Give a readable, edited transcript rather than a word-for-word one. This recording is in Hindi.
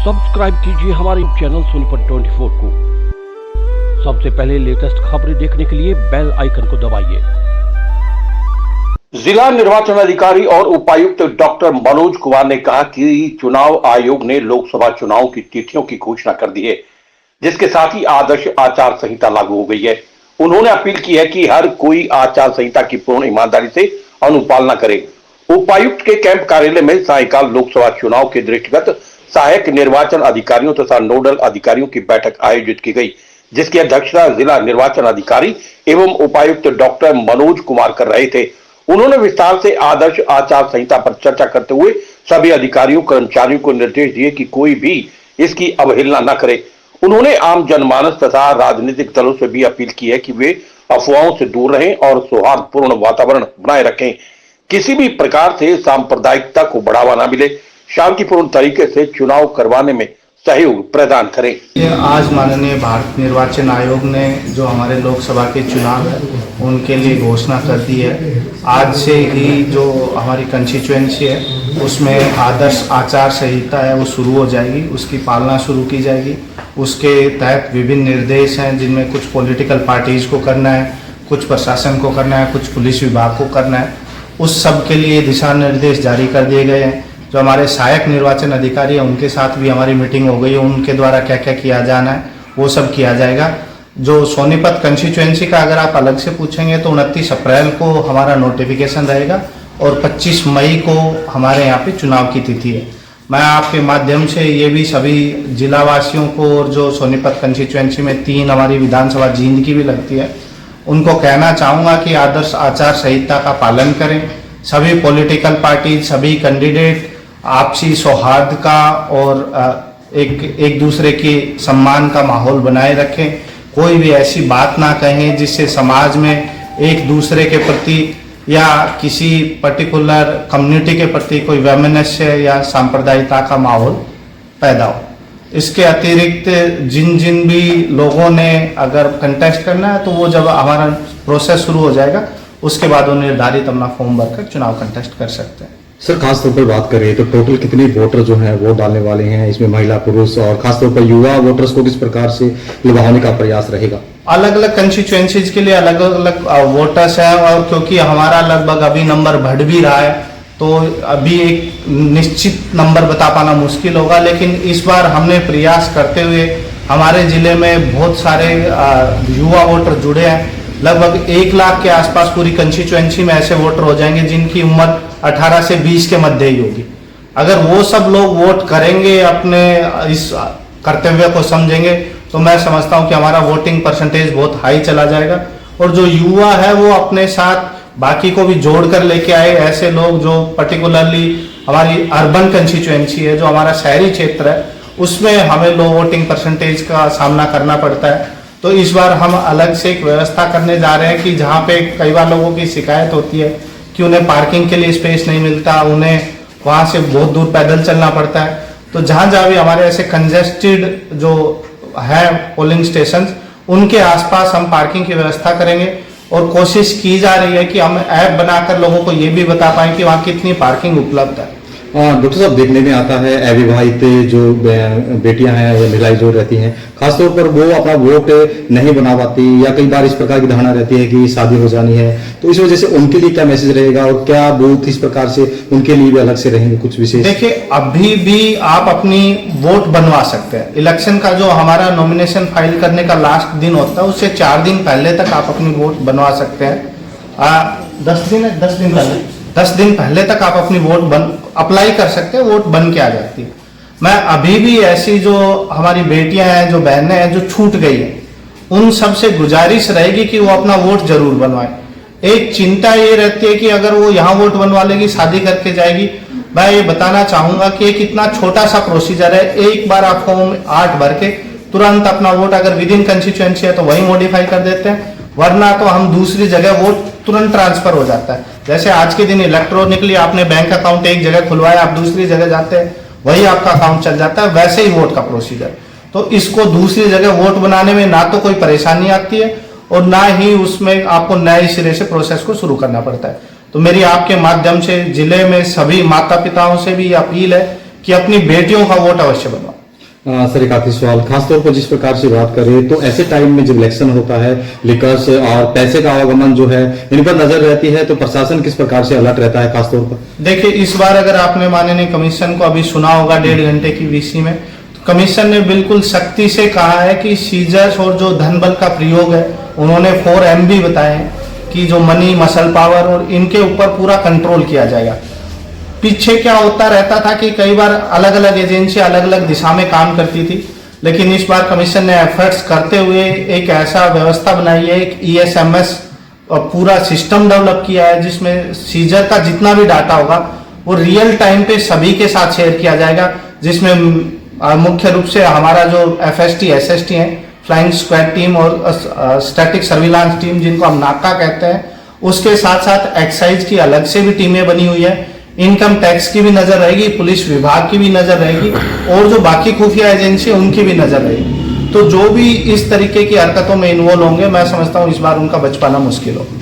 सब्सक्राइब कीजिए हमारे चैनल सोनीपत 24 को। सबसे पहले लेटेस्ट खबरें देखने के लिए बेल आइकन को दबाइए। जिला निर्वाचन अधिकारी और उपायुक्त डॉक्टर मनोज कुमार ने कहा कि चुनाव आयोग ने लोकसभा चुनाव की तिथियों की घोषणा कर दी है, जिसके साथ ही आदर्श आचार संहिता लागू हो गई है। उन्होंने अपील की है कि हर कोई आचार संहिता की पूर्ण ईमानदारी से अनुपालना करे। उपायुक्त के कैंप कार्यालय में सायंकाल लोकसभा चुनाव के दृष्टिगत सहायक निर्वाचन अधिकारियों तथा नोडल अधिकारियों की बैठक आयोजित की गई, जिसकी अध्यक्षता जिला निर्वाचन अधिकारी एवं उपायुक्त डॉक्टर मनोज कुमार कर रहे थे। उन्होंने विस्तार से आदर्श आचार संहिता पर चर्चा करते हुए सभी अधिकारियों कर्मचारियों को निर्देश दिए कि कोई भी इसकी अवहेलना न करे। उन्होंने आम जनमानस तथा राजनीतिक दलों से भी अपील की है कि वे अफवाहों से दूर रहें और सौहार्दपूर्ण वातावरण बनाए रखें। किसी भी प्रकार से सांप्रदायिकता को बढ़ावा न मिले, शांतिपूर्ण तरीके से चुनाव करवाने में सहयोग प्रदान करें। आज माननीय भारत निर्वाचन आयोग ने जो हमारे लोकसभा के चुनाव है उनके लिए घोषणा कर दी है। आज से ही जो हमारी कंस्टिट्यूएंसी है उसमें आदर्श आचार संहिता है वो शुरू हो जाएगी, उसकी पालना शुरू की जाएगी। उसके तहत विभिन्न निर्देश हैं जिनमें कुछ पॉलिटिकल पार्टीज को करना है, कुछ प्रशासन को करना है, कुछ पुलिस विभाग को करना है। उस सब के लिए दिशा निर्देश जारी कर दिए गए हैं। जो हमारे सहायक निर्वाचन अधिकारी हैं उनके साथ भी हमारी मीटिंग हो गई है। उनके द्वारा क्या क्या किया जाना है वो सब किया जाएगा। जो सोनीपत कंस्टिट्यूएंसी का अगर आप अलग से पूछेंगे तो 29 अप्रैल को हमारा नोटिफिकेशन रहेगा और 25 मई को हमारे यहाँ पे चुनाव की तिथि है। मैं आपके माध्यम से ये भी सभी जिलावासियों को और जो सोनीपत कंस्टिट्यूएंसी में 3 हमारी विधानसभा जींद की भी लगती है उनको कहना चाहूँगा कि आदर्श आचार संहिता का पालन करें। सभी पॉलिटिकल पार्टी, सभी कैंडिडेट आपसी सौहार्द का और एक दूसरे के सम्मान का माहौल बनाए रखें। कोई भी ऐसी बात ना कहें जिससे समाज में एक दूसरे के प्रति या किसी पर्टिकुलर कम्युनिटी के प्रति कोई वैमनस्य या सांप्रदायिकता का माहौल पैदा हो। इसके अतिरिक्त जिन भी लोगों ने अगर कंटेस्ट करना है तो वो जब हमारा प्रोसेस शुरू हो जाएगा उसके बाद वो निर्धारित अपना फॉर्म भरकर चुनाव कंटेस्ट कर सकते हैं। सर, खासतौर पर बात करें तो टोटल कितने वोटर जो हैं वोट डालने वाले हैं, इसमें महिला पुरुष और खासतौर पर युवा वोटर्स को किस प्रकार से लुभाने का प्रयास रहेगा? अलग अलग कंस्टिट्यूएंसीज के लिए अलग अलग वोटर्स हैं और क्योंकि हमारा लगभग अभी नंबर बढ़ भी रहा है तो अभी एक निश्चित नंबर बता पाना मुश्किल होगा। लेकिन इस बार हमने प्रयास करते हुए हमारे जिले में बहुत सारे युवा वोटर जुड़े हैं। लगभग 1 लाख के आसपास पूरी कंस्टिट्यूएंसी में ऐसे वोटर हो जाएंगे जिनकी उम्र 18 से 20 के मध्य ही होगी। अगर वो सब लोग वोट करेंगे, अपने इस कर्तव्य को समझेंगे तो मैं समझता हूं कि हमारा वोटिंग परसेंटेज बहुत हाई चला जाएगा। और जो युवा है वो अपने साथ बाकी को भी जोड़कर लेके आए। ऐसे लोग जो पर्टिकुलरली हमारी अर्बन कंस्टिट्यूएंसी है, जो हमारा शहरी क्षेत्र है, उसमें हमें लो वोटिंग परसेंटेज का सामना करना पड़ता है। तो इस बार हम अलग से एक व्यवस्था करने जा रहे हैं कि जहाँ पे कई बार लोगों की शिकायत होती है कि उन्हें पार्किंग के लिए स्पेस नहीं मिलता, उन्हें वहाँ से बहुत दूर पैदल चलना पड़ता है। तो जहाँ जहाँ भी हमारे ऐसे कंजेस्टेड जो है पोलिंग स्टेशन, उनके आसपास हम पार्किंग की व्यवस्था करेंगे और कोशिश की जा रही है कि हम ऐप बनाकर लोगों को ये भी बता पाएं कि वहाँ कितनी पार्किंग उपलब्ध है। डॉक्टर साहब, देखने में आता है अविवाहित जो बेटियां हैं या महिलाएं जो रहती हैं, खासतौर पर वो अपना वोट नहीं बना पाती या कई बार इस प्रकार की धारणा रहती है कि शादी हो जानी है, तो इस वजह से उनके लिए क्या मैसेज रहेगा और क्या बूथ इस प्रकार से उनके लिए भी अलग से रहेंगे कुछ विशेष? देखिए, अभी भी आप अपनी वोट बनवा सकते हैं। इलेक्शन का जो हमारा नॉमिनेशन फाइल करने का लास्ट दिन होता है उससे 4 दिन पहले तक आप अपनी वोट बनवा सकते हैं। 10 दिन पहले तक आप अपनी वोट अप्लाई कर सकते हैं, वोट बन के आ जाती है। मैं अभी भी ऐसी जो हमारी बेटियां हैं, जो बहनें हैं जो छूट गई हैं, उन सब से गुजारिश रहेगी कि वो अपना वोट जरूर बनवाएं। एक चिंता ये रहती है कि अगर वो यहाँ वोट बनवा लेगी, शादी करके जाएगी। मैं ये बताना चाहूंगा कि एक इतना छोटा सा प्रोसीजर है। एक बार आप फॉर्म 8 भर के तुरंत अपना वोट अगर विद इन कंस्टिट्यूएंसी है तो वही मॉडिफाई कर देते हैं, वरना तो हम दूसरी जगह वोट तुरंत ट्रांसफर हो जाता है। जैसे आज के दिन इलेक्ट्रॉनिकली आपने बैंक अकाउंट एक जगह खुलवाया, आप दूसरी जगह जाते हैं, वही आपका अकाउंट चल जाता है, वैसे ही वोट का प्रोसीजर। तो इसको दूसरी जगह वोट बनाने में ना तो कोई परेशानी आती है और ना ही उसमें आपको नए सिरे से प्रोसेस को शुरू करना पड़ता है। तो मेरी आपके माध्यम से जिले में सभी माता पिताओं से भी अपील है कि अपनी बेटियों का वोट अवश्य बनवाओ। सर एक आखिरी सवाल, खासतौर पर जिस प्रकार से बात करें तो ऐसे टाइम में जब इलेक्शन होता है, लिकर्स और पैसे का आवागमन जो है इन पर नजर रहती है, तो प्रशासन किस प्रकार से अलर्ट रहता है खासतौर पर? देखिए, इस बार अगर आपने माननीय कमीशन को अभी सुना होगा 1.5 घंटे की वीसी में, तो कमीशन ने बिल्कुल सख्ती से कहा है कि सीजर्स और जो धन बल का प्रयोग है उन्होंने 4MB बताए हैं कि जो मनी, मसल पावर और इनके ऊपर पूरा कंट्रोल किया जाएगा। पीछे क्या होता रहता था कि कई बार अलग अलग एजेंसी अलग अलग दिशा में काम करती थी, लेकिन इस बार कमीशन ने एफर्ट्स करते हुए एक ऐसा व्यवस्था बनाई है, एक ESMS और पूरा सिस्टम डेवलप किया है जिसमें सीजर का जितना भी डाटा होगा वो रियल टाइम पे सभी के साथ शेयर किया जाएगा, जिसमें मुख्य रूप से हमारा जो FST, SST है, फ्लाइंग स्क्वाड टीम और स्टैटिक सर्विलांस टीम जिनको हम नाका कहते हैं, उसके साथ साथ एक्साइज की अलग से भी टीमें बनी हुई है, इनकम टैक्स की भी नजर रहेगी, पुलिस विभाग की भी नजर रहेगी और जो बाकी खुफिया एजेंसी उनकी भी नजर रहेगी। तो जो भी इस तरीके की हरकतों में इन्वॉल्व होंगे, मैं समझता हूँ इस बार उनका बच पाना मुश्किल होगा।